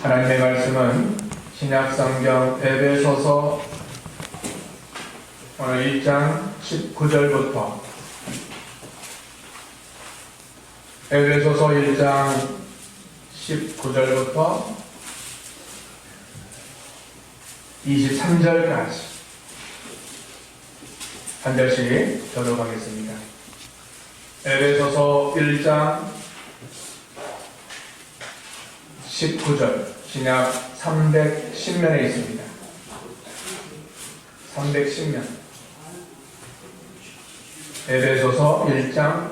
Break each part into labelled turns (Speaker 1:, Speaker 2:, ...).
Speaker 1: 하나님의 말씀은 신약성경 에베소서 오늘 1장 19절부터 에베소서 1장 19절부터 23절까지 한 절씩 교독하겠습니다. 에베소서 1장 19절 신약 310면에 있습니다. 310면 에베소서 1장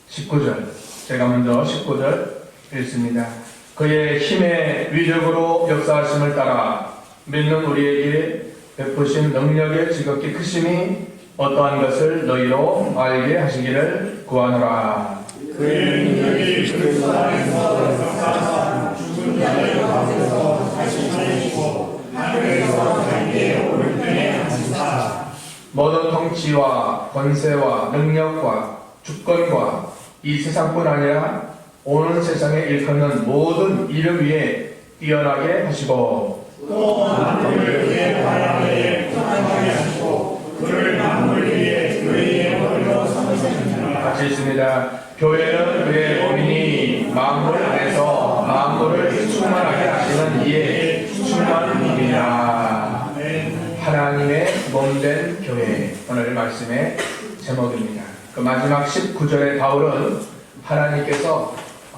Speaker 1: 19절 제가 먼저 19절 읽습니다. 그의 힘의 위력으로 역사하심을 따라 믿는 우리에게 베푸신 능력의 지극히 크심이 어떠한 것을 너희로 알게 하시기를 구하노라.
Speaker 2: 그의 능력이 그리스도 안에서 역사하사 죽은 자의 가운데서 다시 살리시고 하늘에서 자기의 오른편에 앉으사
Speaker 1: 모든 통치와 권세와 능력과 주권과 이 세상뿐 아니라 오는 세상에 일컫는 모든 이름 위에 뛰어나게 하시고
Speaker 2: 또 만물을 그의 발 아래에 편안하게 하시고 그를 만물 위에 교회의 머리로 삼으셨느니라.
Speaker 1: 같이 있습니다. 교회는 그의 몸이니 만물 안에서 만물을 충만하게 하시는 이의 충만함이니라. 하나님의 몸된 교회, 오늘 말씀의 제목입니다. 그 마지막 19절의 바울은 하나님께서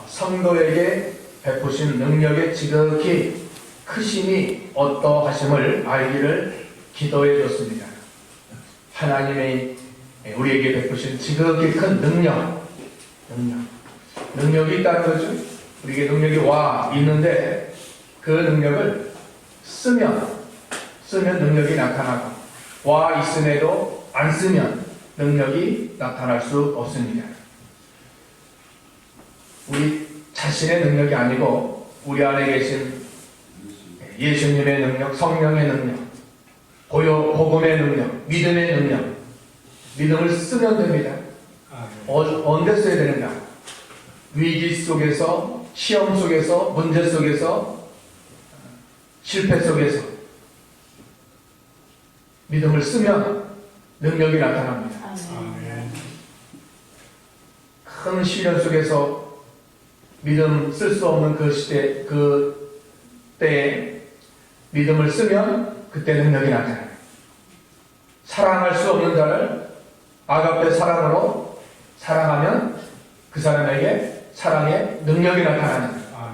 Speaker 1: 성도에게 베푸신 능력의 지극히 크심이 어떠하심을 알기를 기도해 줬습니다. 하나님의 우리에게 베푸신 지극히 큰 능력이 있다는 거죠. 우리에게 능력이 있는데 그 능력을 쓰면 능력이 나타나고 있음에도 안 쓰면 능력이 나타날 수 없습니다. 우리 자신의 능력이 아니고 우리 안에 계신 예수님의 능력, 성령의 능력, 복음의 능력, 믿음의 능력, 믿음을 쓰면 됩니다. 언제 써야 되는가? 위기 속에서, 시험 속에서, 문제 속에서, 실패 속에서 믿음을 쓰면 능력이 나타납니다. 큰 시련 속에서 믿음 쓸 수 없는 그 시대, 그 때에 믿음을 쓰면 그때 능력이 나타나요. 사랑할 수 없는 자를 아가페 사랑으로 사랑하면 그 사람에게 사랑의 능력이 나타납니다.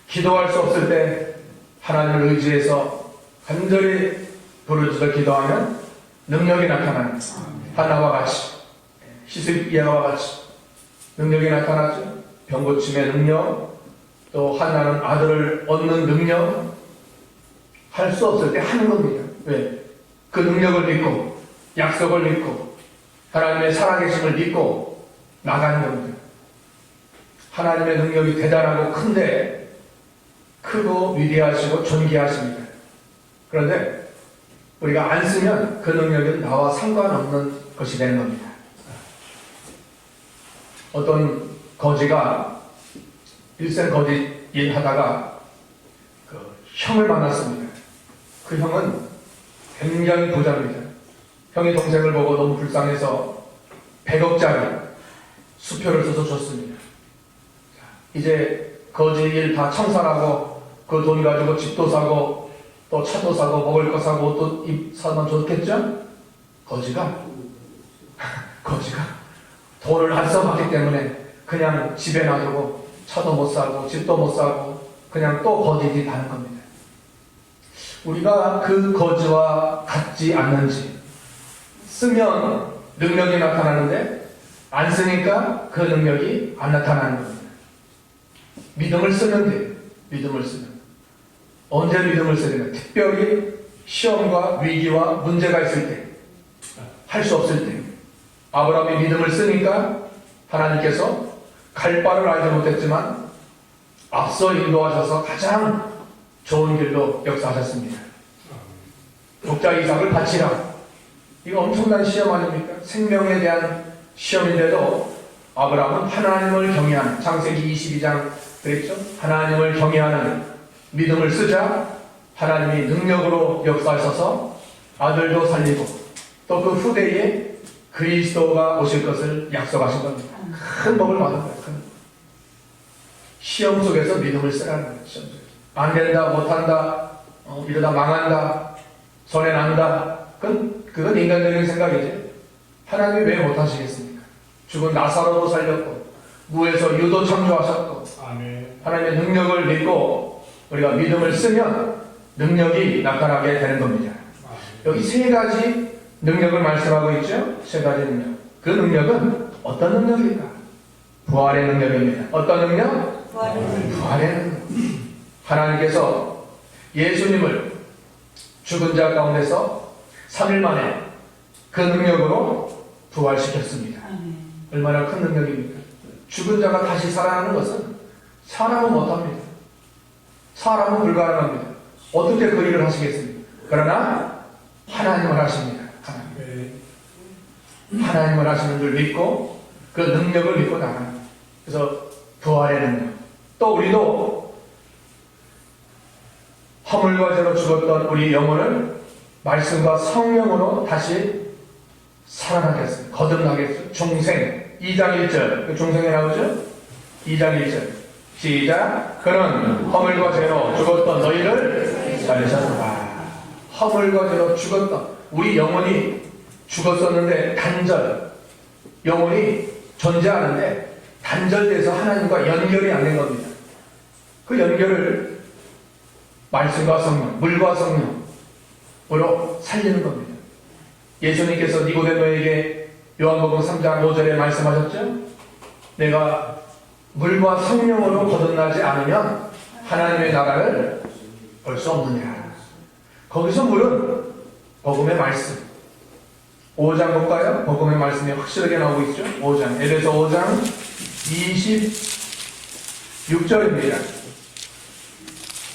Speaker 1: 기도할 수 없을 때 하나님을 의지해서 간절히 부르짖어 기도하면 능력이 나타납니다. 하나와 같이, 히스기야와 같이 능력이 나타나죠. 병 고침의 능력, 또 하나는 아들을 얻는 능력, 할 수 없을 때 하는 겁니다. 왜? 그 능력을 믿고, 약속을 믿고, 하나님의 살아계심을 믿고 나가는 겁니다. 하나님의 능력이 대단하고 큰데, 크고 위대하시고 존귀하십니다. 그런데 우리가 안 쓰면 그 능력은 나와 상관없는 것이 되는 겁니다. 어떤 거지가 일생 거지 일 하다가 그 형을 만났습니다. 그 형은 굉장히 부자입니다. 형이 동생을 보고 너무 불쌍해서 100억짜리 수표를 써서 줬습니다. 이제 거지 일 다 청산하고 그 돈 가지고 집도 사고 또 차도 사고 먹을 거 사고 또 입 사면 좋겠죠? 거지가 돈을 안 써봤기 때문에 그냥 집에 놔두고 차도 못 사고 집도 못 사고 그냥 또 거지짓 하는 겁니다. 우리가 그 거지와 같지 않는지, 쓰면 능력이 나타나는데 안 쓰니까 그 능력이 안 나타나는 겁니다. 믿음을 쓰면 돼요. 믿음을 쓰면. 언제 믿음을 쓰냐면 특별히 시험과 위기와 문제가 있을 때, 할 수 없을 때. 아브라함이 믿음을 쓰니까 하나님께서 갈 바를 알지 못했지만 앞서 인도하셔서 가장 좋은 길로 역사하셨습니다. 독자 이삭을 바치라. 이거 엄청난 시험 아닙니까? 생명에 대한 시험인데도 아브라함은 하나님을 경외하는, 창세기 22장 그랬죠? 하나님을 경외하는 믿음을 쓰자 하나님이 능력으로 역사하셔서 아들도 살리고 또 그 후대에 그리스도가 오실 것을 약속하신 겁니다. 큰 복을 받은 거예요. 큰 복. 시험 속에서 믿음을 쓰라는 거예요. 시험 속에서. 안 된다, 못한다, 이러다 망한다, 손해 난다. 그건 인간적인 생각이지. 하나님이 왜 못하시겠습니까? 죽은 나사로도 살렸고 무에서 유도 창조하셨고
Speaker 2: 아멘.
Speaker 1: 하나님의 능력을 믿고 우리가 믿음을 쓰면 능력이 나타나게 되는 겁니다. 여기 세 가지 능력을 말씀하고 있죠. 세 가지 능력. 그 능력은 어떤 능력일까? 부활의 능력입니다. 어떤 능력? 부활의 능력. 하나님께서 예수님을 죽은 자 가운데서 3일 만에 그 능력으로 부활시켰습니다. 얼마나 큰 능력입니까? 죽은 자가 다시 살아나는 것은 사람은 못합니다. 사람은 불가능합니다. 어떻게 그 일을 하시겠습니까? 그러나 하나님을 하십니다. 하나님을 하시는 줄 믿고 그 능력을 믿고 나갑니다. 그래서 부활의 능력. 또 우리도 허물과 죄로 죽었던 우리 영혼을 말씀과 성령으로 다시 살아나게 했어요. 거듭나게 했어요. 종생. 2장 1절. 그 종생에 나오죠? 2장 1절. 시작. 그는 허물과 죄로 죽었던 너희를 살리셨다. 허물과 죄로 죽었던 우리 영혼이 죽었었는데 단절. 영혼이 존재하는데 단절돼서 하나님과 연결이 안 된 겁니다. 그 연결을 말씀과 성령, 물과 성령으로 살리는 겁니다. 예수님께서 니고데모에게 요한복음 3장 5절에 말씀하셨죠? 내가 물과 성령으로 거듭나지 않으면 하나님의 나라를 볼 수 없느냐. 거기서 물은 복음의 말씀. 5장 볼까요? 복음의 말씀이 확실하게 나오고 있죠? 5장. 에베소 5장 26절입니다.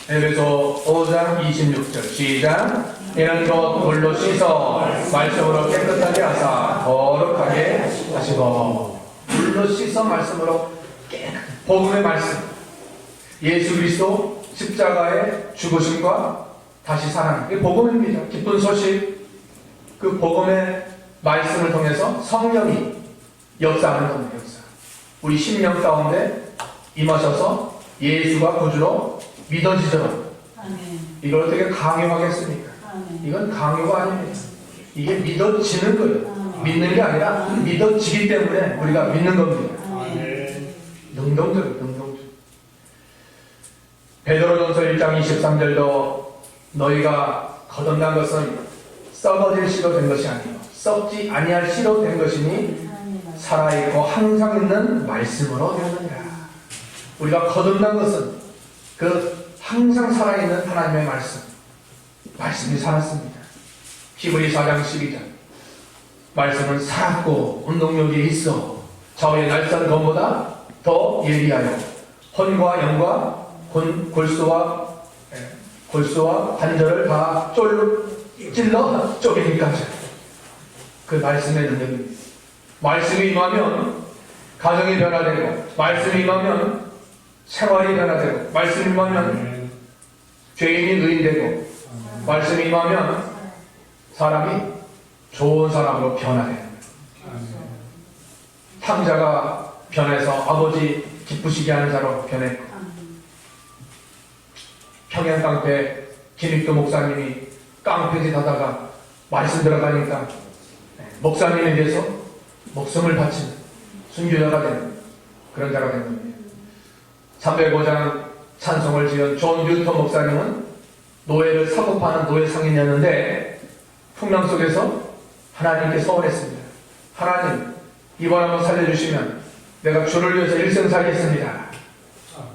Speaker 1: 에베소 5장 26절. 시작. 이런 것 물로 씻어 말씀으로 깨끗하게 하사 거룩하게 하시고. 물로 씻어 말씀으로 복음의 말씀. 예수 그리스도 십자가의 죽으심과 다시 살아난 게 복음입니다. 기쁜 소식. 그 복음의 말씀을 통해서 성령이 역사하는 겁니다. 역사. 우리 심령 가운데 임하셔서 예수가 구주로 믿어지도록. 이걸 어떻게 강요하겠습니까? 이건 강요가 아닙니다. 이게 믿어지는 거예요. 믿는 게 아니라 믿어지기 때문에 우리가 믿는 겁니다. 능동적. 베드로전서 1장 23절도 너희가 거듭난 것은 썩어질 씨로 된 것이 아니요 썩지 아니할 씨로 된 것이니 살아있고 항상 있는 말씀으로 되느니라. 우리가 거듭난 것은 그 항상 살아있는 하나님의 말씀이 살았습니다. 히브리 4장 12절 말씀은 살았고 운동력이 있어 좌우의 날선 검보다 더 예리하여 혼과 영과 골수와 관절을 다 찔러 쪼개기까지. 그 말씀의 능력입니다. 말씀이 임하면 가정이 변화되고, 말씀이 임하면 생활이 변화되고, 말씀이 임하면 죄인이 의인되고, 말씀이 임하면 사람이 좋은 사람으로 변화되는 거예요. 탕자가 변해서 아버지 기쁘시게 하는 자로 변했고, 평양깡패 김익도 목사님이 깡패짓 하다가 말씀 들어가니까 목사님에 대해서 목숨을 바친 순교자가 된 그런 자가 된 겁니다. 305장 찬송을 지은 존 뉴턴 목사님은 노예를 사고 파는 노예 상인이었는데 풍랑 속에서 하나님께 소원했습니다. 하나님, 이번 한번 살려주시면 내가 주를 위해서 일생 살겠습니다.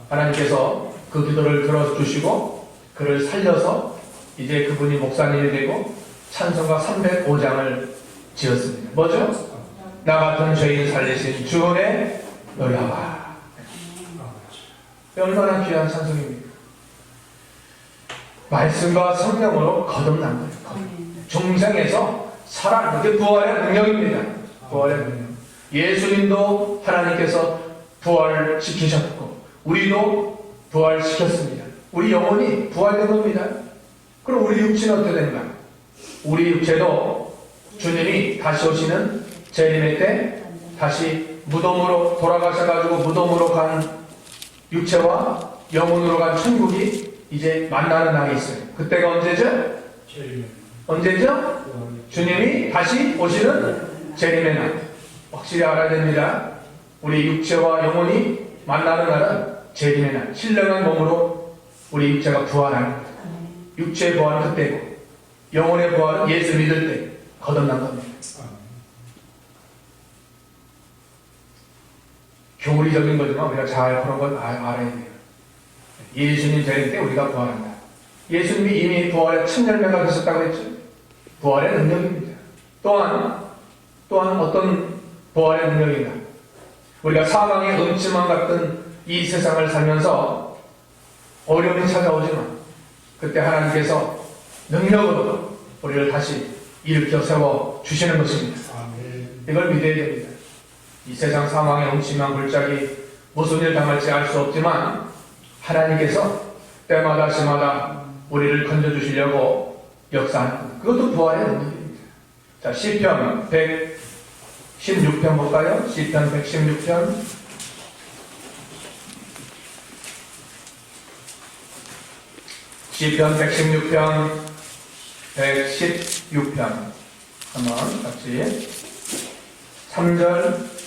Speaker 1: 하나님께서 그 기도를 들어주시고 그를 살려서 이제 그분이 목사님이 되고 찬송가 305장을 지었습니다. 뭐죠? 나 같은 죄인 살리신 주은혜 놀라와. 얼마나 귀한 찬송입니까? 말씀과 성령으로 거듭난 거예요. 중생에서 살아나는 게 부활의 능력입니다. 부활의 능력. 예수님도 하나님께서 부활시키셨고 우리도 부활시켰습니다. 우리 영혼이 부활된 겁니다. 그럼 우리 육체는 어떻게 된가? 우리 육체도 주님이 다시 오시는 재림의 때 다시 무덤으로 돌아가셔가지고 무덤으로 간 육체와 영혼으로 간 천국이 이제 만나는 날이 있어요. 그때가 언제죠? 언제죠? 주님이 다시 오시는 재림의 날. 확실히 알아야 됩니다. 우리 육체와 영혼이 만나는 날은 재림의 날. 신령한 몸으로 우리 육체가 부활하는 거예요. 육체의 부활은 그때고 영혼의 부활은 예수 믿을 때 거듭난 겁니다. 교리적인 거지만 우리가 잘 그런 걸 알아야 돼요. 예수님 재림 때 우리가 부활한다. 예수님이 이미 부활의 첫 열매가 되셨다고 했죠. 부활의 능력입니다. 또한 어떤 부활의 능력인가? 우리가 사망의 음침함 같은 이 세상을 살면서 어려움이 찾아오지만 그때 하나님께서 능력으로 우리를 다시 일으켜 세워 주시는 것입니다. 이걸 믿어야 됩니다. 이 세상 사망의 음침한 골짜기 무슨 일 당할지 알 수 없지만 하나님께서 때마다 시마다 우리를 건져주시려고 역사하는 그것도 부활의 능력입니다. 자, 시편 116편 볼까요? 시편 116편 시편 116편 116편 한번 같이 3절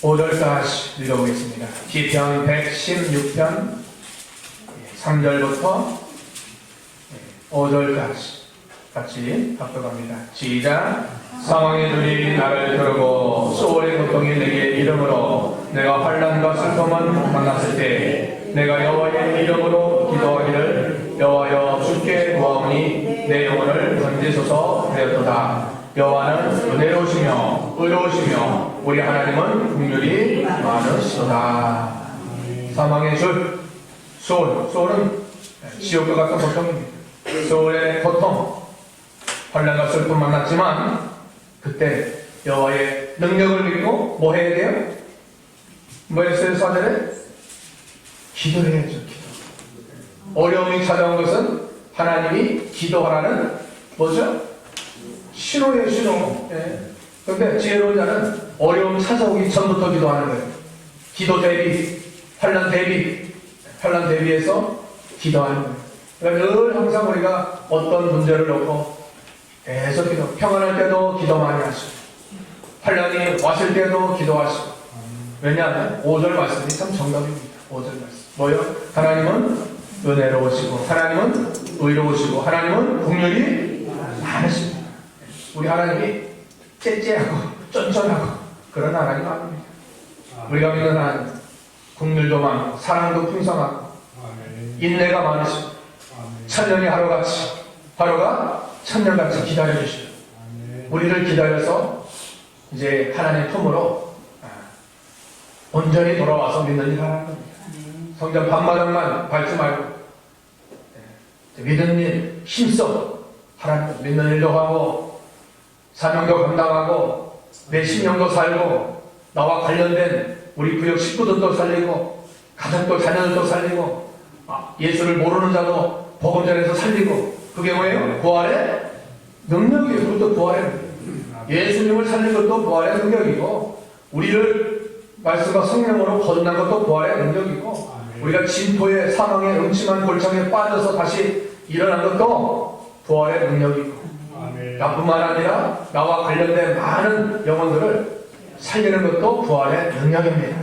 Speaker 1: 5절까지 읽어보겠습니다. 시편 116편 3절부터 5절까지 같이 합독합니다. 시작. 사망의 눈이 나를 겨루고 소월의 고통이 내게 이름으로 내가 환난과 슬픔을 만났을 때 내가 여호와의 이름으로 기도하기를 여호와여 주께 구하오니 내 영혼을 건지소서 하였도다. 여호와는 은혜로우시며 의로우시며 우리 하나님은 긍휼이 많으시도다. 사망의 줄 소울은 지옥과 같은 고통입니다. 소울의 고통 환난과 슬픔 만났지만 그때 여호와의 능력을 믿고 뭐 해야 돼요? 뭐 했어요? 4절에? 기도를 해야죠. 기도. 어려움이 찾아온 것은 하나님이 기도하라는 뭐죠? 신호예요. 신호. 그런데 지혜로운 자는 어려움 찾아오기 전부터 기도하는 거예요. 기도 대비, 환난 대비해서 기도하는 거예요. 그러니까 늘 항상 우리가 어떤 문제를 놓고 계속 기도, 평안할 때도 기도 많이 하시고 환난이 왔을 때도 기도하시고. 왜냐하면 5절 말씀이 참 정답입니다. 5절 말씀 뭐요? 하나님은 은혜로우시고 하나님은 의로우시고 하나님은 긍휼이 많으십니다. 우리 하나님이 째째하고 쫀쫀하고 그런 하나님 아닙니다. 우리가 믿는 하나님 긍휼도 많고 사랑도 풍성하고 인내가 많으시고 천년이 하루가 천년같이 기다려주시고 우리를 기다려서 이제 하나님 품으로 온전히 돌아와서 믿는 일 하는 겁니다. 성전 밤마당만 밟지 말고 믿는 일 힘써 하나님 믿는 일도 하고 사명도 감당하고 내 신령도 살고 나와 관련된 우리 구역 식구들도 살리고 가족도 자녀들도 살리고 예수를 모르는 자도 복음 전해서 살리고 그게 뭐예요? 부활의 능력이에요. 그것도 부활의 능력. 예수님을 살린 것도 부활의 능력이고 우리를 말씀과 성령으로 거듭난 것도 부활의 능력이고 우리가 진토의 사망의 음침한 골창에 빠져서 다시 일어난 것도 부활의 능력이고 나뿐만 아니라 나와 관련된 많은 영혼들을 살리는 것도 부활의 능력입니다.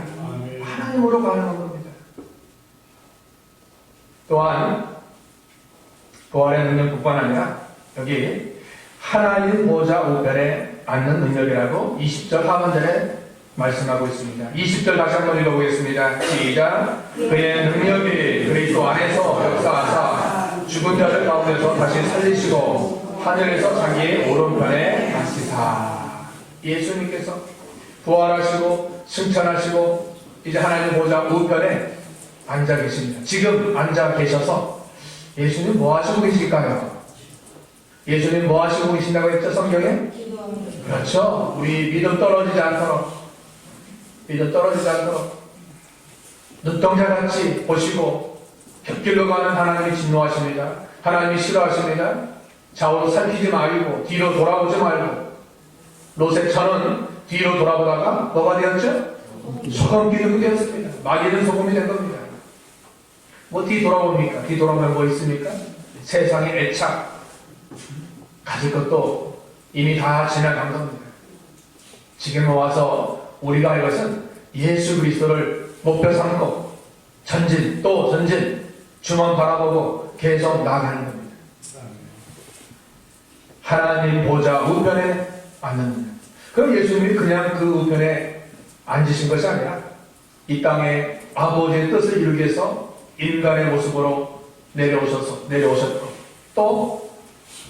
Speaker 1: 하나님으로 가능한 겁니다. 또한 부활의 능력뿐만 아니라 여기 하나님 보좌 우편에 앉는 능력이라고 20절 하반절에 말씀하고 있습니다. 20절 다시 한번 읽어보겠습니다. 시작. 그의 능력이 그리스도 안에서 역사하사 죽은 자들 가운데서 다시 살리시고 하늘에서 자기의 오른편에 앉히사. 예수님께서 부활하시고 승천하시고 이제 하나님 보좌 우편에 앉아 계십니다. 지금 앉아 계셔서 예수님 뭐 하시고 계실까요? 예수님 뭐 하시고 계신다고 했죠? 성경에? 그렇죠. 우리 믿음 떨어지지 않도록, 믿음 떨어지지 않도록 눈동자같이 보시고 곁길로 가는 하나님이 진노하십니다. 하나님이 싫어하십니다. 좌우로 살피지 말고 뒤로 돌아보지 말고. 롯의 처는 뒤로 돌아보다가 뭐가 되었죠? 소금 기둥이 되었습니다. 마귀는 소금이 된 겁니다. 뭐 뒤 돌아봅니까? 뒤 돌아보면 뭐 있습니까? 세상의 애착 가질 것도 이미 다 지나간 겁니다. 지금 와서 우리가 할 것은 예수 그리스도를 목표 삼고 전진 또 전진 주만 바라보고 계속 나아가는 겁니다. 하나님 보좌 우편에 앉는 겁니다. 그럼 예수님이 그냥 그 우편에 앉으신 것이 아니라 이 땅에 아버지의 뜻을 이루기 위해서 인간의 모습으로 내려오셨고 또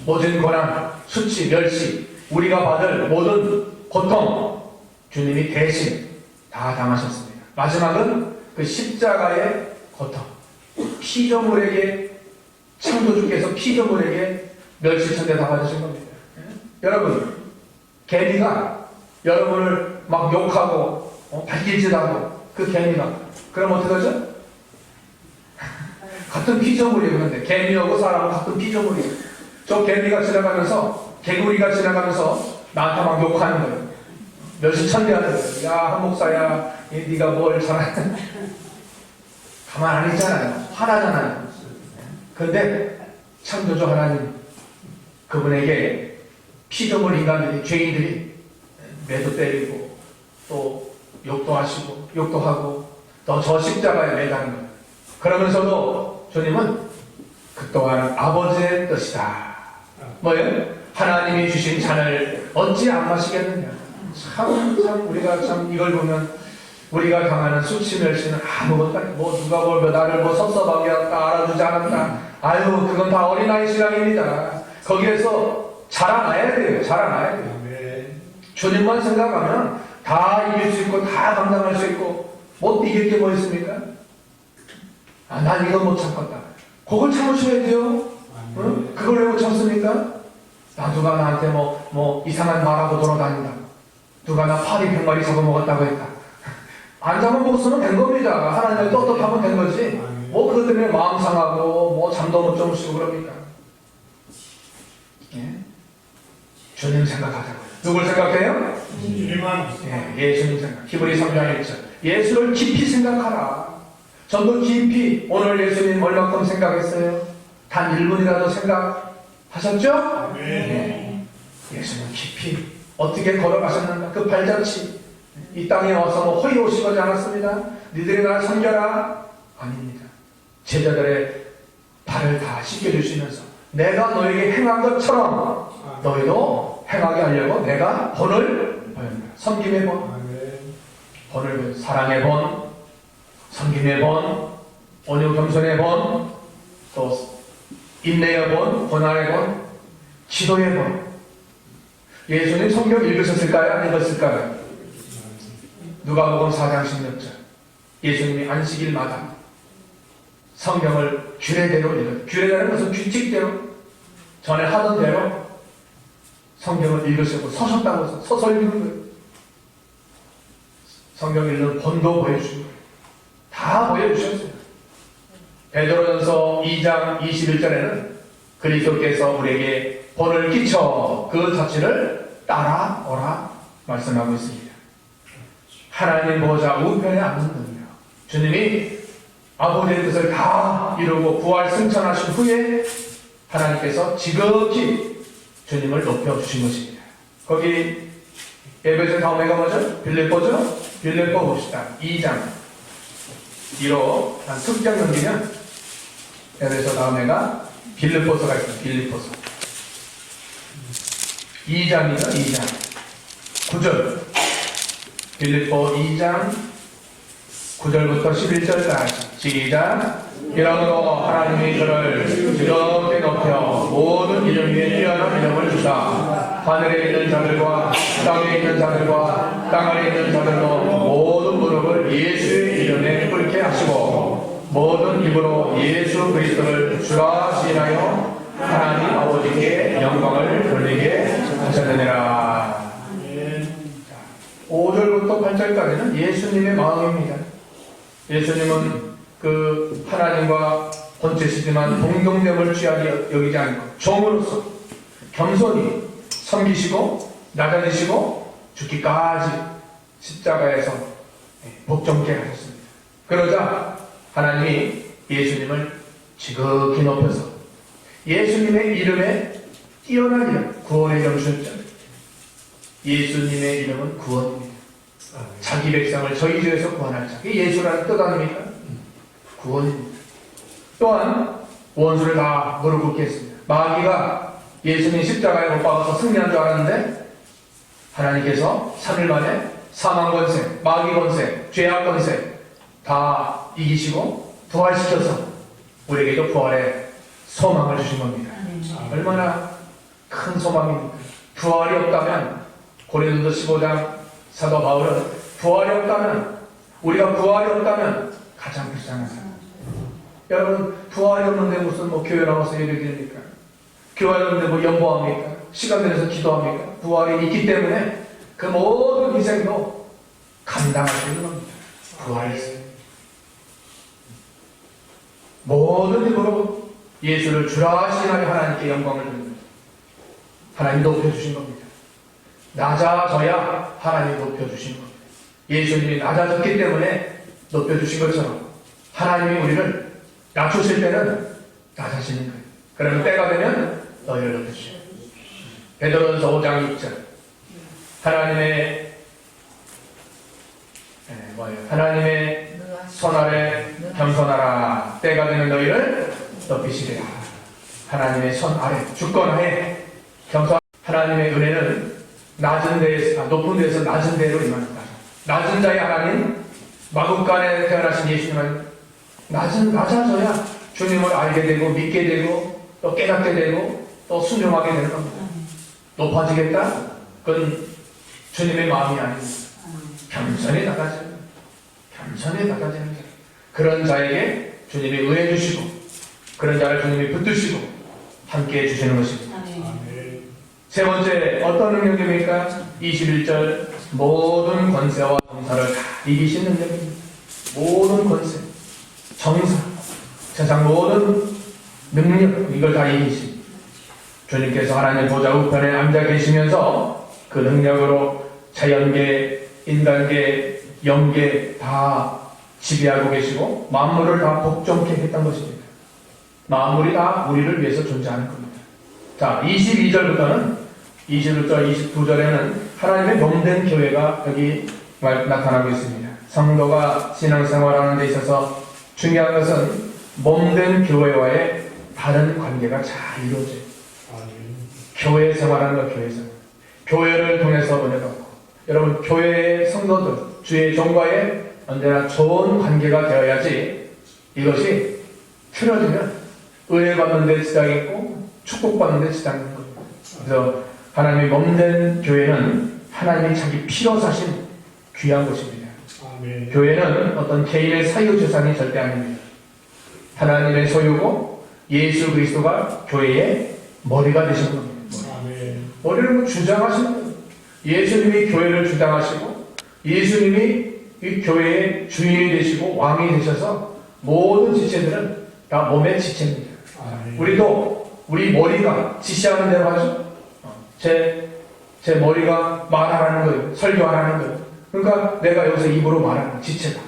Speaker 1: 모든 고난, 수치, 멸시 우리가 받을 모든 고통 주님이 대신 다 당하셨습니다. 마지막은 그 십자가의 고통, 피조물에게 창조주께서 피조물에게 멸시천대 다 받으신 겁니다. 여러분, 개미가 여러분을 막 욕하고 발길질하고 그 개미가 그럼 어떻게 하죠? 같은 피조물이에요. 그런데 개미하고 사람은 같은 피조물이에요. 저 개미가 지나가면서 개구리가 지나가면서 나한테 막 욕하는 거예요. 멸시천대하는 거예요. 야, 한 목사야, 네가 뭘 잘하냐. 가만 안 있잖아요. 화나잖아요. 그런데 창조주 하나님 그분에게 피조물 인간들이 죄인들이 매도 때리고 또 욕도 하시고 욕도 하고 또 저 십자가에 매다는 거예요. 그러면서도 주님은 그 또한 아버지의 뜻이다. 뭐예요? 하나님이 주신 잔을 어찌 안 마시겠느냐. 참 우리가 참 이걸 보면 우리가 당하는 수치 멸시는 아무것도 아니고 뭐 누가 뭘 나를 뭐 섭섭하게 했다 알아주지 않았다. 아유 그건 다 어린아이 신앙입니다. 거기에서 자라나야 돼요. 자라나야 돼요. 주님만 생각하면 다 이길 수 있고 다 감당할 수 있고 못 이길 게 뭐 있습니까? 아, 난 이건 못 참겠다. 그걸 참으셔야 돼요. 응? 그걸 왜 못 참습니까? 누가 나한테 뭐 이상한 말하고 돌아다닌다. 누가 나 파리 100마리 잡아먹었다고 했다. 안 잡아먹었으면 된 겁니다. 하나님을 떳떳하면 된 거지. 뭐 그것 때문에 마음 상하고 뭐 잠도 못 주무시고 그럽니까? 예? 주님 생각하자고요. 누굴 생각해요?
Speaker 2: 주님만.
Speaker 1: 예, 예수님 생각. 히브리 3장 1절. 예수를 깊이 생각하라. 전도 깊이 오늘 예수님 얼마큼 생각했어요? 단 1분이라도 생각하셨죠?
Speaker 2: 네.
Speaker 1: 예수님 깊이 어떻게 걸어가셨는가? 그 발자취 이 땅에 와서 뭐 허위 옷이 거지 않았습니다. 니들이 나를 섬겨라. 아닙니다. 제자들의 발을 다 씻겨주시면서 내가 너에게 행한 것처럼 너희도 행하게 하려고 내가 본을 보였다. 섬김의 본, 본을 보였다. 사랑의 본, 섬김의 본, 온유 겸손의 본, 또 인내의 본, 고난의 본, 기도의 본. 예수님 성경 읽으셨을까요? 안 읽었을까요? 누가복음 4장 16절. 예수님이 안식일마다 성경을 규례대로 읽어요. 규례라는 것은 규칙대로 전에 하던 대로 성경을 읽으시고 서셨다고 해서 서서 읽는 거예요. 성경 읽는 본도 보여주신 거예요. 다 보여주셨어요. 베드로전서 2장 21절에는 그리스도께서 우리에게 본을 끼쳐 그 자취를 따라오라 말씀하고 있습니다. 하나님 보좌 우편에 앉는 분이요. 주님이 아버지의 뜻을 다 이루고 부활 승천하신 후에 하나님께서 지극히 주님을 높여주신 것입니다. 거기 에베소 다음에가 뭐죠? 빌립보죠? 빌립보 봅시다. 2장 2로 한 특정 넘기면 에베소 다음에가 빌립보서가 있습니다. 빌립보서 2장이죠. 2장 9절 빌립보 2장 9절부터 11절까지 시작. 이러므로 하나님이 그를 이렇게 높여 모든 이름 위에 뛰어난 이름을 주사 하늘에 있는 자들과 땅에 있는 자들과 땅 아래 있는 자들로 모든 무릎을 예수의 이름에 꿇게 하시고 모든 입으로 예수 그리스도를 주라 시인하여 하나님 아버지께 영광을 돌리게 하셨느니라. 5절부터 8절까지는 예수님의 마음입니다. 예수님은 그 하나님과 번제시지만 동정됨을 취하게 여기지 않고 종으로서 겸손히 섬기시고 낮아지시고 죽기까지 십자가에서 복종케 하셨습니다. 그러자 하나님이 예수님을 지극히 높여서 예수님의 이름에 뛰어난 이름, 구원의 이름 주셨죠. 예수님의 이름은 구원입니다. 자기 백성을 저희 죄에서 구원할 자. 이게 예수라는 뜻 아닙니까? 구원입니다. 또한 원수를 다 무릎 꿇게 했습니다. 마귀가 예수님 십자가에 못 박아서 승리한 줄 알았는데 하나님께서 3일 만에 사망 권세, 마귀 권세, 죄악 권세 다 이기시고 부활시켜서 우리에게도 부활의 소망을 주신 겁니다. 얼마나 큰 소망입니까? 부활이 없다면 고린도서 15장 사도 바울은 부활이 없다면 우리가 부활이 없다면 가장 불쌍한 사람. 여러분 부활이 없는데 무슨 교회 나와서 예배 드립니까? 교회 없는데 연보합니까? 시간 내서 기도합니까? 부활이 있기 때문에 그 모든 희생도 감당할 수 있는 겁니다. 부활이 있어요. 모든 힘으로 예수를 주라하신 하나님께 영광을 드립니다. 하나님 높여주신 겁니다. 낮아져야 하나님 높여주신 겁니다. 예수님이 낮아졌기 때문에 높여주신 것처럼 하나님이 우리를 낮추실 때는 낮아지는 거예요. 그러면 때가 되면 너희를 높여주시고 베드로전서 5장 6절 하나님의 손 아래 겸손하라. 때가 되면 너희를 높이시리라. 하나님의 손 아래 주권하에 겸손. 하나님의 은혜는 낮은 데에서 높은 데에서 낮은 데로 임합니다. 낮은 자의 하나님, 마국간에 태어나신 예수님은 낮아져야 주님을 알게 되고 믿게 되고 또 깨닫게 되고 또 순종하게 되는 겁니다. 높아지겠다? 그건 주님의 마음이 아닙니다. 겸손히 낮아지는 겸손히 낮아지는 자. 그런 자에게 주님이 은혜 주시고 그런 자를 주님이 붙드시고 함께 해주시는 것입니다. 세 번째 어떤 능력입니까? 21절 모든 권세와 정사를 다 이기신 능력입니다. 모든 권세, 정사, 세상 모든 능력 이걸 다 이기신 주님께서 하나님 보좌 우편에 앉아 계시면서 그 능력으로 자연계, 인간계, 영계 다 지배하고 계시고 만물을 다 복종케 했던 것입니다. 만물이 다 우리를 위해서 존재하는 겁니다. 자, 22절부터는 21절, 22절에는 하나님의 몸된 교회가 여기 나타나고 있습니다. 성도가 신앙생활하는 데 있어서 중요한 것은 몸된 교회와의 다른 관계가 잘 이루어져요. 교회 생활하는 것, 교회 생활. 교회를 통해서 은혜 받고 여러분 교회의 성도들, 주의 종과의 언제나 좋은 관계가 되어야지 이것이 틀어지면 은혜 받는 데 지장이 있고 축복받는 데 지장이 있는 겁니다. 그래서 하나님이 몸된 교회는 하나님이 자기 피로 사신 귀한 곳입니다. 아멘. 교회는 어떤 개인의 사유재산이 절대 아닙니다. 하나님의 소유고 예수 그리스도가 교회의 머리가 되신 겁니다. 아멘. 머리를 주장하시는 거예요. 예수님이 교회를 주장하시고 예수님이 이 교회의 주인이 되시고 왕이 되셔서 모든 지체들은 다 몸의 지체입니다. 아멘. 우리도 우리 머리가 지시하는 대로 하죠. 제 머리가 말하라는 거예요. 설교하라는 거예요. 그러니까 내가 여기서 입으로 말하는 거예요. 지체가.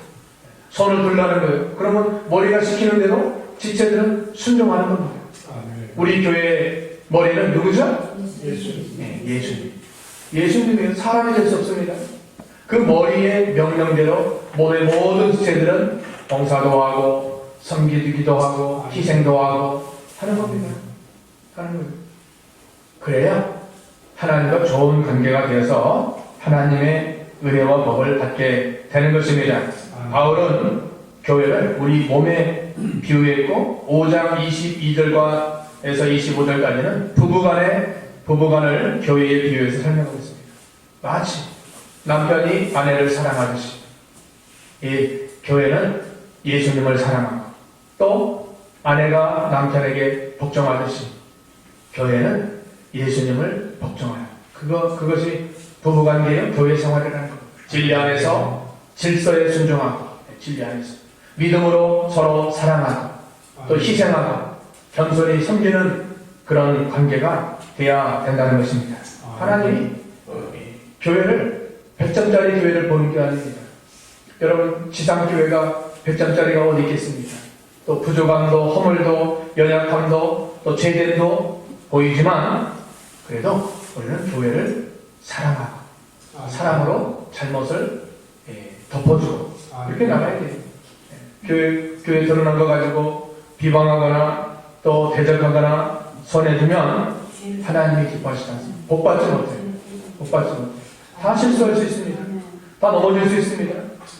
Speaker 1: 손을 들라는 거예요. 그러면 머리가 시키는 대로 지체들은 순종하는 겁니다. 아멘. 우리 교회의 머리는 누구죠? 예수님. 네, 예수님. 예수님이 사람이 될 수 없습니다. 그 머리의 명령대로 몸의 모든 지체들은 봉사도 하고 섬기기도 하고 희생도 하고 하는 겁니다. 하는 거예요. 그래야 하나님과 좋은 관계가 되어서 하나님의 은혜와 복을 받게 되는 것입니다. 바울은 교회를 우리 몸에 비유했고 5장 22절에서 25절까지는 부부간을 교회에 비유해서 설명하고 있습니다. 마치 남편이 아내를 사랑하듯이 이 교회는 예수님을 사랑하고 또 아내가 남편에게 복종하듯이 교회는 예수님을 복종하여 그것이 부부관계의 교회 생활이라는 겁니다. 진리 안에서 질서에 순종하고, 진리 안에서 믿음으로 서로 사랑하고 또 희생하고 겸손히 섬기는 그런 관계가 돼야 된다는 것입니다. 하나님이 교회를 100점짜리 교회를 보는 게 아닙니다. 여러분, 지상교회가 100점짜리가 어디 있겠습니까? 또 부족함도 허물도 연약함도 또 죄됨도 보이지만 그래도 우리는 교회를 사랑하고 사랑으로 잘못을 덮어주고 이렇게 나가야 돼요. 교회 드러난 거 가지고 비방하거나 또 대적하거나 손해주면 하나님이 기뻐하시지 않습니다. 복 받지 못해요. 복 받지 못해요. 다 실수할 수 있습니다. 다 넘어질 수 있습니다.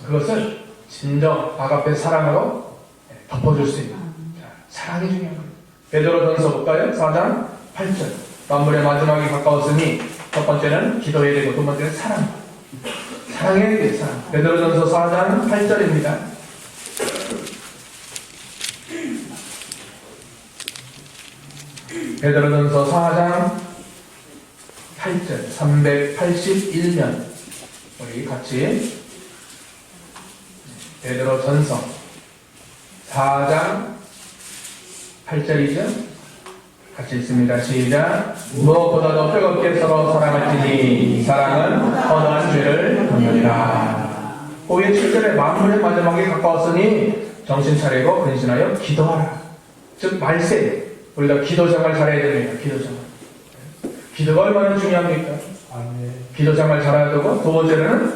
Speaker 1: 그것을 진정 아가페 사랑으로 덮어줄 수 있는 사랑이 중요한 거예요. 베드로전서 볼까요? 4장 8절. 만물의 마지막이 가까웠으니 첫 번째는 기도해야 되고 두 번째는 사랑. 사랑해야 돼요. 사랑. 베드로전서 4장 8절입니다. 베드로전서 4장 8절 381면 우리 같이 베드로전서 4장 8절이죠. 같이 읽습니다. 시작. 무엇보다도 뜨겁게 서로 사랑할지니 사랑은 허다한 죄를 덮느니라. 고의 7절에 만물의 마지막에 가까웠으니 정신 차리고 근신하여 기도하라. 즉 말세. 우리가 기도 생활 잘해야 됩니다. 기도 생활. 기도가 얼마나 중요합니까? 기도 생활 잘해야 되고 두 번째는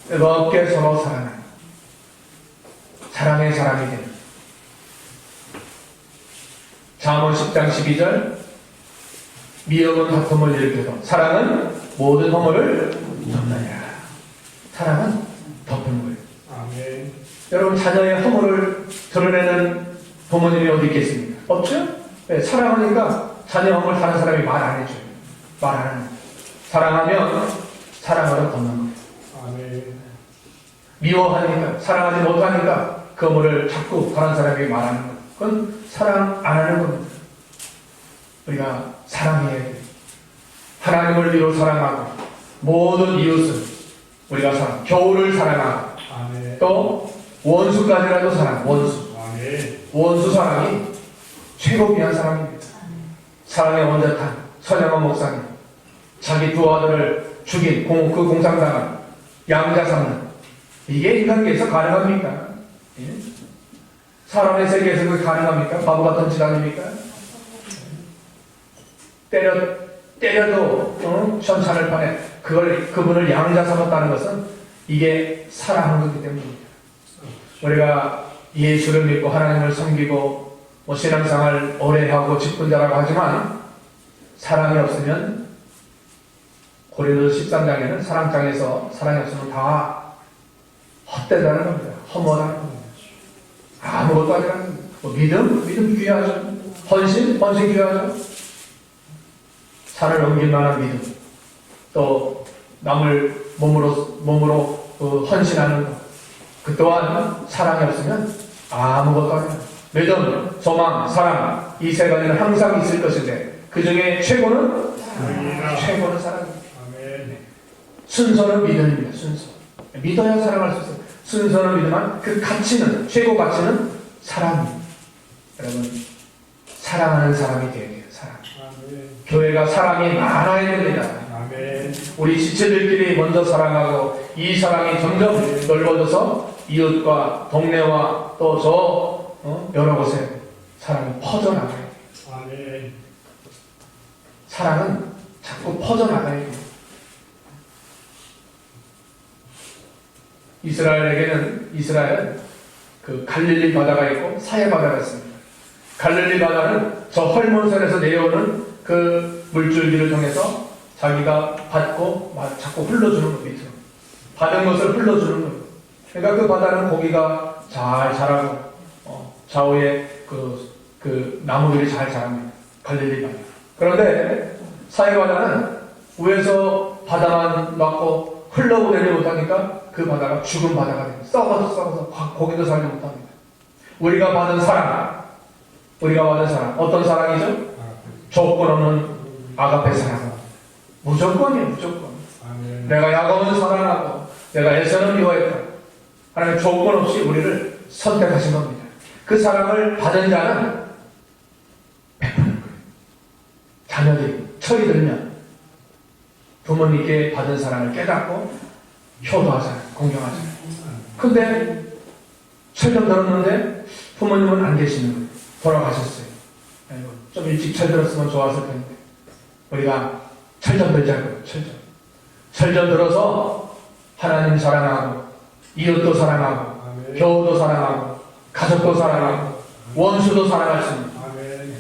Speaker 1: 뜨겁게 서로 사랑하라. 사랑의 사람이 됩니다. 잠언 10장 12절 미움은 다툼을 일으켜도 사랑은 모든 허물을 덮느니라. 사랑은 덮는 거예요. 아멘. 여러분, 자녀의 허물을 드러내는 부모님이 어디 있겠습니까? 없죠? 네, 사랑하니까 자녀 허물 다른 사람이 말 안 해줘요. 말 안 하는 거예요. 사랑하면 사랑으로 덮는 거예요. 아멘. 미워하니까, 사랑하지 못하니까 그 허물을 자꾸 다른 사람이 말하는 거예요. 그건 사랑 안 하는 겁니다. 우리가 사랑해야 돼요. 하나님을 위로 사랑하고 모든 이웃을 우리가 사랑, 겨울을 사랑하고 아멘. 또 원수까지라도 사랑, 원수. 아멘. 원수 사랑이 최고 귀한 사랑입니다. 사랑의 원자탄 서장원 목사님, 자기 두 아들을 죽인 그 공상당한 양자 삼는 이게 인간계에서 가능합니까? 예? 사람의 세계에서 그게 가능합니까? 바보 같은 짓 아닙니까? 때려도 천찬을 파내 그분을 양자 삼았다는 것은 이게 사랑한 거기 때문입니다. 우리가 예수를 믿고 하나님을 섬기고 신앙생활 오래 하고 직분자라고 하지만 사랑이 없으면 고린도서 13장에는 사랑장에서 사랑이 없으면 다 헛되다는 겁니다. 허무하다는 겁니다. 아무것도 아니라는 겁니다. 믿음 귀하죠. 헌신 귀하죠. 산을 넘길 만한 믿음, 또 남을 몸으로 헌신하는 것, 그 또한 사랑이 없으면 아무것도 아니에요. 믿음, 소망, 사랑 이 세 가지는 항상 있을 것인데 그 중에 최고는 사랑입니다. 순서는 믿음입니다. 순서. 믿어야 사랑할 수 있어요. 순서는 믿음만 그 가치는 최고 가치는 사랑입니다. 여러분, 사랑하는 사람이 되어야 돼요. 사랑. 교회가 사랑이 많아야 됩니다. 우리 지체들끼리 먼저 사랑하고 이 사랑이 점점 넓어져서 이웃과 동네와 또 여러 곳에 사랑이 퍼져나가야 돼요. 사랑은 자꾸 퍼져나가야 돼요. 이스라엘은 그 갈릴리 바다가 있고 사해 바다가 있습니다. 갈릴리 바다는 저 헐몬선에서 내려오는 그 물줄기를 통해서 자기가 받고 자꾸 흘러주는 거 밑으로. 받은 것을 흘러주는 거예요. 그러니까 그 바다는 고기가 잘 자라고 좌우에 그 나무들이 잘 자랍니다. 갈릴리 바다. 그런데 사해 바다는 위에서 바다만 맞고 흘러보내지 못하니까 그 바다가 죽은 바다가 됩니다. 썩어서 고기도 살지 못합니다. 우리가 받은 사랑 어떤 사랑이죠? 조건 없는 아가페 사랑. 무조건이에요. 무조건.
Speaker 2: 아멘.
Speaker 1: 내가 야곱은 사랑하고 내가 에서는 미워했다. 하나님 조건 없이 우리를 선택하신 겁니다. 그 사랑을 받은 자는 베푸는 거예요. 자녀들이 철이 들면 부모님께 받은 사랑을 깨닫고 효도하잖아요. 공경하잖아요. 근데 철 좀 들었는데 부모님은 안 계시는 거예요. 돌아가셨어요. 아이고, 좀 일찍 철 들었으면 좋았을 텐데 우리가 철 좀 들자고요. 철 좀 들어서 하나님 사랑하고 이웃도 사랑하고
Speaker 2: 아멘.
Speaker 1: 교우도 사랑하고 가족도 사랑하고 원수도 사랑할 수 있는
Speaker 2: 아멘.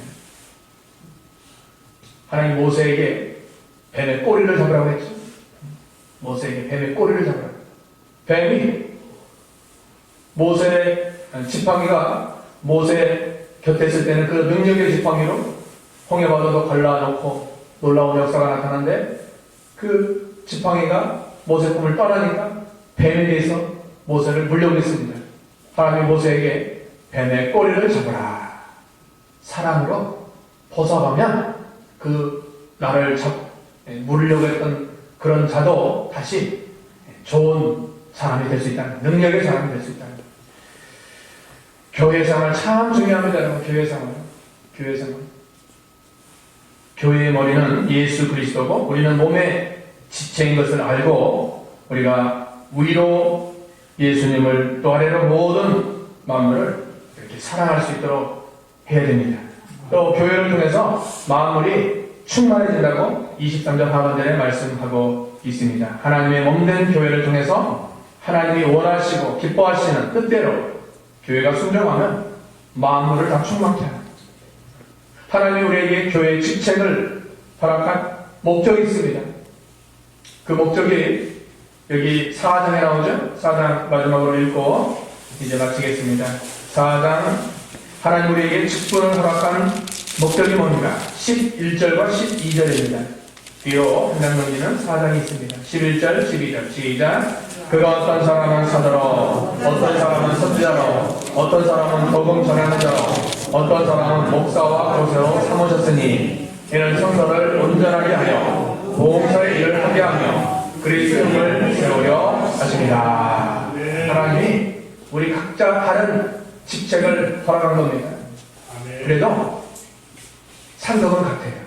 Speaker 1: 하나님 모세에게 뱀의 꼬리를 잡으라고 했죠. 모세에게 뱀의 꼬리를 잡으라고. 뱀이 지팡이가 모세 곁에 있을 때는 그 능력의 지팡이로 홍해바다도 갈라놓고 놀라운 역사가 나타나는데 그 지팡이가 모세 꿈을 떠나니까 뱀에 대해서 모세를 물려고 했습니다. 하나님이 모세에게 뱀의 꼬리를 잡아라. 사랑으로 보살하면 그 나를 물으려고 했던 그런 자도 다시 좋은 사람이 될 수 있다는, 능력의 사람이 될 수 있다는. 교회생활 참 중요합니다. 여러분. 교회생활. 교회의 머리는 예수 그리스도고 우리는 몸의 지체인 것을 알고 우리가 위로 예수님을 또 아래로 모든 만물을 이렇게 사랑할 수 있도록 해야 됩니다. 또 교회를 통해서 만물이 충만해진다고 23절 하반절에 말씀하고 있습니다. 하나님의 몸된 교회를 통해서 하나님이 원하시고 기뻐하시는 뜻대로 교회가 순종하면 만물을 다 충만케 합니다. 하나님이 우리에게 교회의 직책을 허락한 목적이 있습니다. 그 목적이 여기 4장에 나오죠? 4장 마지막으로 읽고 이제 마치겠습니다. 4장 하나님 우리에게 직분을 허락한 목적이 뭡니까? 11절과 12절입니다. 뒤로 한 장 넘기는 4장이 있습니다. 11절, 12절 시작. 그가 어떤 사람은 사도로, 어떤 사람은 선지자로, 어떤 사람은 복음 전하는 자로, 어떤 사람은 목사와 교사로 삼으셨으니 이는 성도를 온전하게 하여 보험사의 일을 하게 하며 그리스도를 세우려 하십니다. 하나님이 우리 각자 다른 직책을 허락한 겁니다. 그래도 상급은 같아요.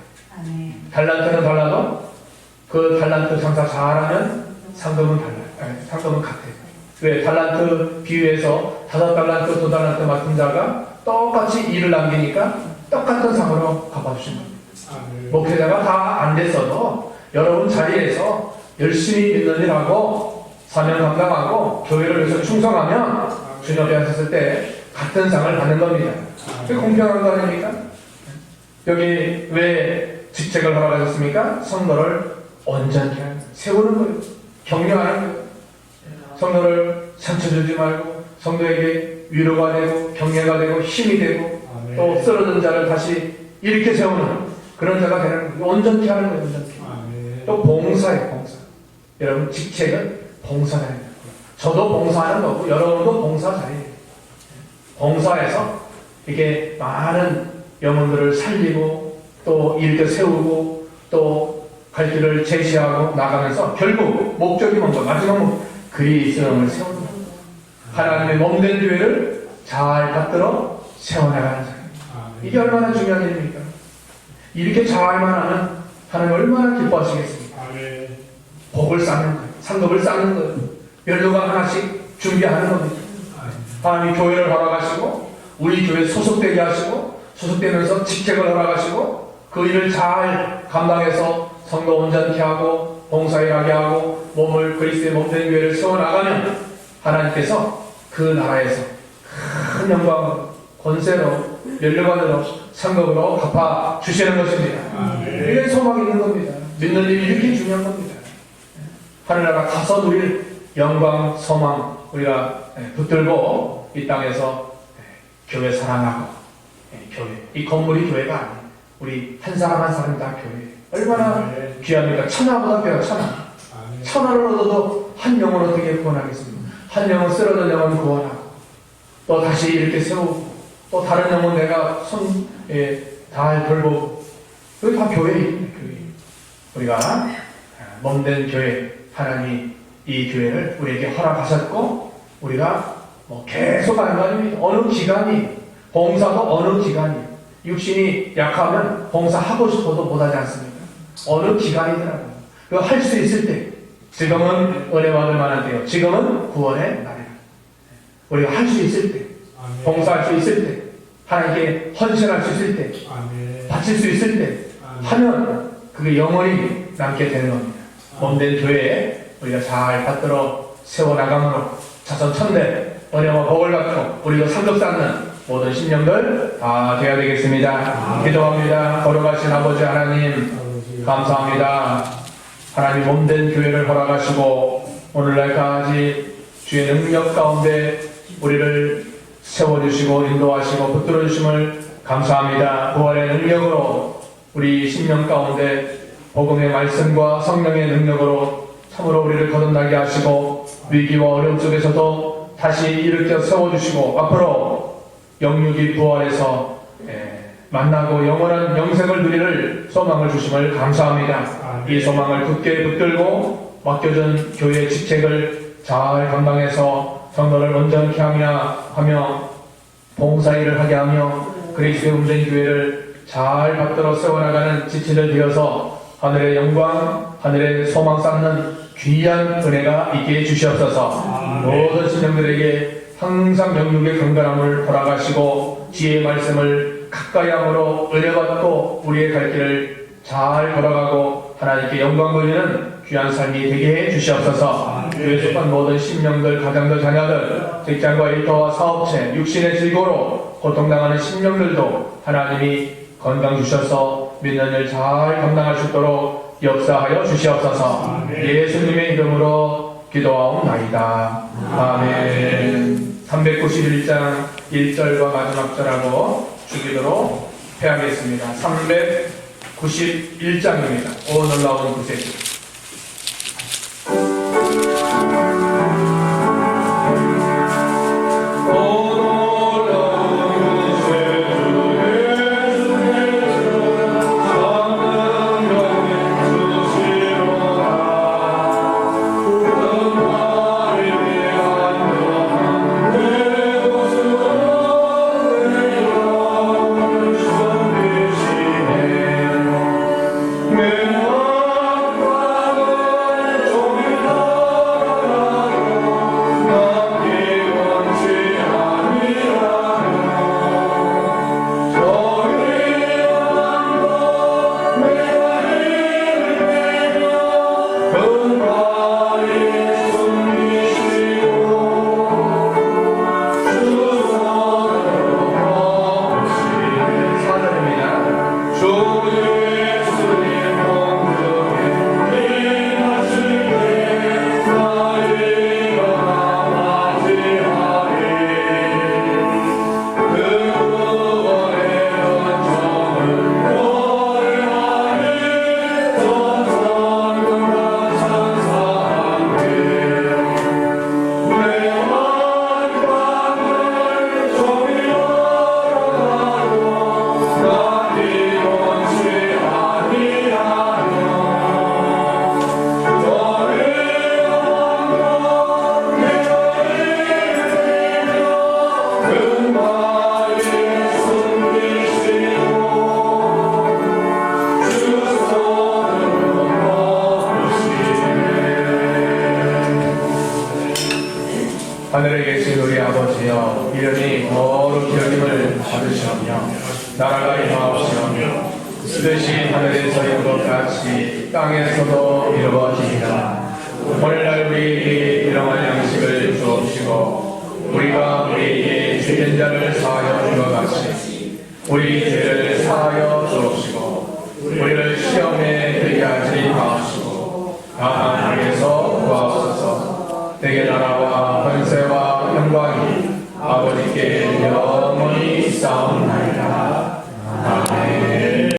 Speaker 1: 달란트는 달라도 그 달란트 장사 잘하면 상급은 달라요. 상급은 같아요. 왜? 달란트 비유에서 5달란트, 2달란트 맡은 자가 똑같이 일을 남기니까 똑같은 상으로 갚아주신 겁니다. 목회자가 다 안 됐어도 여러분 자리에서 열심히 믿는 일하고 사명 감당하고 교회를 위해서 충성하면 주님 앞에 하셨을 때 같은 상을 받는 겁니다. 그게 공평한 거 아닙니까? 여기 왜 직책을 허락하셨습니까? 성도를 온전케 하는, 세우는 거예요. 격려하는 거예요. 성도를 상처 주지 말고 성도에게 위로가 되고 격려가 되고 힘이 되고 또 쓰러진 자를 다시 일으켜 세우는 그런 자가 되는 거예요. 온전케 하는 거예요. 온전케. 또 봉사예요. 봉사. 여러분 직책은 봉사가 됩니다. 저도 봉사하는 거고 여러분도 봉사자예요. 봉사해서 이게 많은 영혼들을 살리고 또 일으켜 세우고 또 갈 길을 제시하고 나가면서 결국 목적이 뭔가 마지막 목적 그리스도를 세우는 겁니다. 하나님의 몸된 교회를 잘 받들어 세워나가는 자예요. 이게 얼마나 중요한 일입니까? 이렇게 잘만 하면 하나님 얼마나 기뻐하시겠습니까? 복을 쌓는 거예요. 상급을 쌓는 거예요. 연료가 하나씩 준비하는 겁니다. 하나님 교회를 허락하시고 우리 교회 소속되게 하시고 소속되면서 직책을 허락하시고 그 일을 잘 감당해서 성도 온전케 하고 봉사일하게 하고 몸을 그리스도의 몸된 교회를 세워나가면 하나님께서 그 나라에서 큰 영광 권세로 연료관으로 상급으로 갚아주시는 것입니다. 이런 소망이 있는 겁니다. 믿는 일이 이렇게 중요한 겁니다. 하늘나라 가서 누릴 영광, 소망 우리가 붙들고 이 땅에서 교회 사랑하고 교회, 이 건물이 교회가 아니에요. 우리 한 사람 한 사람이 다 교회. 얼마나 귀합니까? 천하보다 귀하다. 천하를 얻어도 한 영혼 어떻게 구원하겠습니까? 한 영혼 쓰러진 영혼 구원하고 또 다시 이렇게 세우고 또 다른 영혼 내가 다 돌보고 그게 다 교회입니다. 교회. 우리가 몸된 교회 하나님이 이 교회를 우리에게 허락하셨고 우리가 계속 하는 거 아닙니까? 어느 기간이 봉사도 어느 기간이 육신이 약하면 봉사하고 싶어도 못하지 않습니까? 어느 기간이더라고요. 그거 할 수 있을 때 지금은 은혜 받을 만한 때요. 지금은 구원의 날이라. 우리가 할 수 있을 때 봉사할 수 있을 때 하나님께 헌신할 수 있을 때 바칠 수 있을 때 하면 그게 영원히 남게 되는 겁니다. 몸된 교회에 우리가 잘 받들어 세워나감으로 자선 천대 은혜와 복을 받고 우리도 상급 쌓는 모든 심령들 다 되어야 되겠습니다. 기도합니다. 거룩하신 아버지 하나님 감사합니다. 하나님 몸된 교회를 허락하시고 오늘날까지 주의 능력 가운데 우리를 세워주시고 인도하시고 붙들어 주심을 감사합니다. 부활의 능력으로 우리 심령 가운데 복음의 말씀과 성령의 능력으로 참으로 우리를 거듭나게 하시고 위기와 어려움 속에서도 다시 일으켜 세워주시고 앞으로 영육이 부활해서 만나고 영원한 영생을 누리를 소망을 주심을 감사합니다. 이 소망을 굳게 붙들고 맡겨준 교회의 직책을 잘 감당해서 성도를 온전케 하며 봉사일을 하게 하며 그리스도의 몸된 교회를 잘 받들어 세워나가는 지체들 되어서 하늘의 영광, 하늘의 소망 쌓는 귀한 은혜가 있게 해주시옵소서. 모든 신령들에게 항상 영육의 건강함을 허락하시고 지혜의 말씀을 가까이 함으로 은혜받고 우리의 갈 길을 잘 걸어가고 하나님께 영광 돌리는 귀한 삶이 되게 해 주시옵소서. 교회 속한 모든 심령들, 가정들, 자녀들, 직장과 일터와 사업체, 육신의 질고로 고통당하는 심령들도 하나님이 건강 주셔서 믿는 일 잘 감당할 수 있도록 역사하여 주시옵소서. 예수님의 이름으로 기도하옵나이다. 아멘. 391장 1절과 마지막 절하고 주기도로 회하겠습니다. 391장입니다. 오 놀라운 구세주. 하늘에 계신 우리 아버지여, 이름이 거룩히 여김을 받으시오며 나라가 임하옵시오며 뜻이 하늘에서 이룬 것 같이 땅에서도 이루어지리라. 오늘날 우리에게 일용할 양식을 주옵시고 우리가 우리에게 죄된 자를 사하여 준 것 같이 우리 죄를 사하여 주옵시고 우리를 시험에 들게 하지 마옵시고 다만 악에서 구하옵소서. 내게 나라와 권세와 영광이 아버지께 영원히 있사옵나이다.